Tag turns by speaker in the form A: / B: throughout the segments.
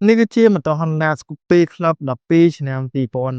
A: នេះគឺជាម៉ូតូ Honda Scoopy Club 12 ឆ្នាំ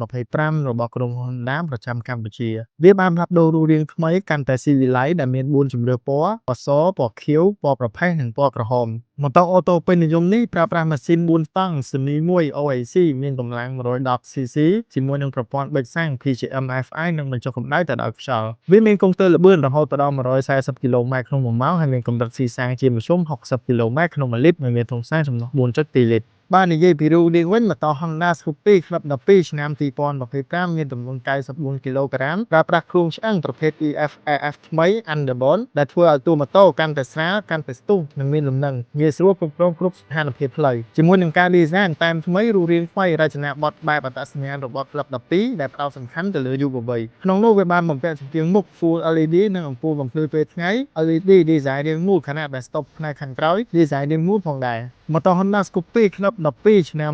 A: 2025 របស់ក្រុមហ៊ុន Honda ប្រចាំកម្ពុជា វាបានផ្លាស់ប្ដូររូបរាងថ្មីកាន់តែស៊ីវិល័យដែលមាន 4 ជម្រើសពណ៌ ពណ៌ស ពណ៌ខៀវ ពណ៌ប្រផេះ និងពណ៌ក្រហម ម៉ូតូអូតូពេញនិយមនេះប្រើប្រាស់ម៉ាស៊ីន 4 តង់ Semi 1 OAC មានកម្លាំង 110cc ជាមួយនឹងប្រព័ន្ធប៊ិចសាំង PGM FI និងបញ្ចុះកម្ដៅទៅដោយខ្យល់ វាមានកុងទ័រល្បឿនរហូតដល់ 140 គីឡូម៉ែត្រក្នុង1ម៉ោង ហើយមានកម្រិតស៊ីសាំងជាមធ្យម 60 គីឡូម៉ែត្រក្នុង1លីត្រ និងមានធុងសាំងចំនួន 4.2 លីត្រ បាទនិយាយពីរូបរាងវិញ ម៉ូតូ Honda Scoopy Club 12 ឆ្នាំ 2025 មានទម្ងន់ 94 គីឡូក្រាម ប្រើប្រាស់គ្រឿងឆ្អឹងប្រភេទ EF AF ថ្មី Underbone ដែលធ្វើឲ្យតួម៉ូតូកាន់តែស្រាល កាន់តែស្ទុះ និងមានលំនឹង ងាយស្រួលគ្រប់គ្រងគ្រប់ស្ថានភាពផ្លូវ ជាមួយនឹងការ design តាមថ្មី រូបរាងថ្មី រចនាបថបែបអត្តសញ្ញាណរបស់ Club 12 ដែលផ្ដោតសំខាន់ទៅលើយុវវ័យ ក្នុងនោះវាបានបំពាក់ជញ្ជាំងមុខ Full LED និងអំពូលបំភ្លឺពេលថ្ងៃ LED design រាងមូល ខណៈដែលស្តុបផ្នែកខាងក្រោយ design រាងមូលផងដែរ ម៉ូតូ Honda Scoopy Club 12 ឆ្នាំ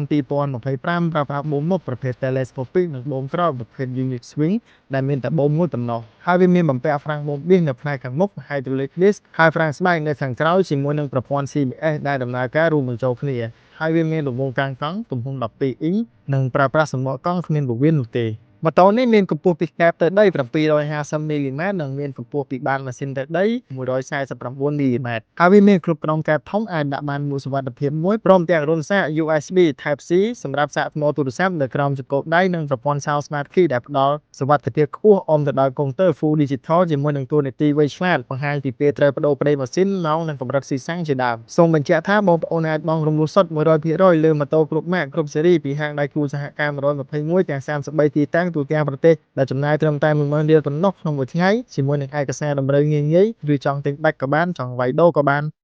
A: 2025 ប្រើប្រាស់ប៊ូមមុខប្រភេទ Telescopic និងប៊ូមក្រោយប្រភេទ Unit Swing ដែលមានតែប៊ូមមួយប៉ុណ្ណោះ ហើយវាមានបំពាក់ហ្វ្រាំងបូមឌីសនៅផ្នែកខាងមុខ Hydraulic disc ហើយហ្វ្រាំងស្បែកនៅខាងក្រោយជាមួយនឹងប្រព័ន្ធ CBS ដែលដំណើរការរួមបញ្ចូលគ្នា ហើយវាមានរង្វង់កង់ទំហំ 12 អ៊ីង និងប្រើប្រាស់សំបកកង់គ្មានពោះវៀននោះទេ ម៉ូតូនេះមានកម្ពស់ពីកែបទៅដី 750 មីលីម៉ែត្រ និងមានកម្ពស់ពីបាតម៉ាស៊ីនទៅដី 149 មីលីម៉ែត្រ ហើយវាមានគ្រប់ក្រងកែបធំអាចដាក់បានមួយសុវត្ថិភាពមួយ ព្រមទាំងរន្ធសាក USB Type C សម្រាប់សាកថ្មទូរស័ព្ទនៅក្រោមចង្កូតដៃ និងប្រព័ន្ធ Sound Smart Key ដែលផ្ដល់សុវត្ថិភាពខ្ពស់អមទៅដោយកុងទ័រ Full Digital ជាមួយនឹងតួនាទីវៃឆ្លាតបង្ហាញពីពេលត្រូវប្ដូរប្រេម៉ាស៊ីន ម៉ោង និងកម្រិតស៊ីសាំងជាដើម សូមបញ្ជាក់ថាបងប្អូនអាចបង់រំលោះសុទ្ធ 100% លើម៉ូតូគ្រប់ម៉ាកគ្រប់ស៊េរីពីហាងដៃគូសហការ 121 ទាំង 33 ទីតាំងទូទាំងប្រទេសដែលចំណាយត្រឹមតែ 10000 រៀលប៉ុណ្ណោះក្នុងមួយថ្ងៃជាមួយនឹងឯកសារតម្រូវងាយៗ ឬចង់ទិញដាច់ក៏បាន ចង់វាយដូរក៏បាន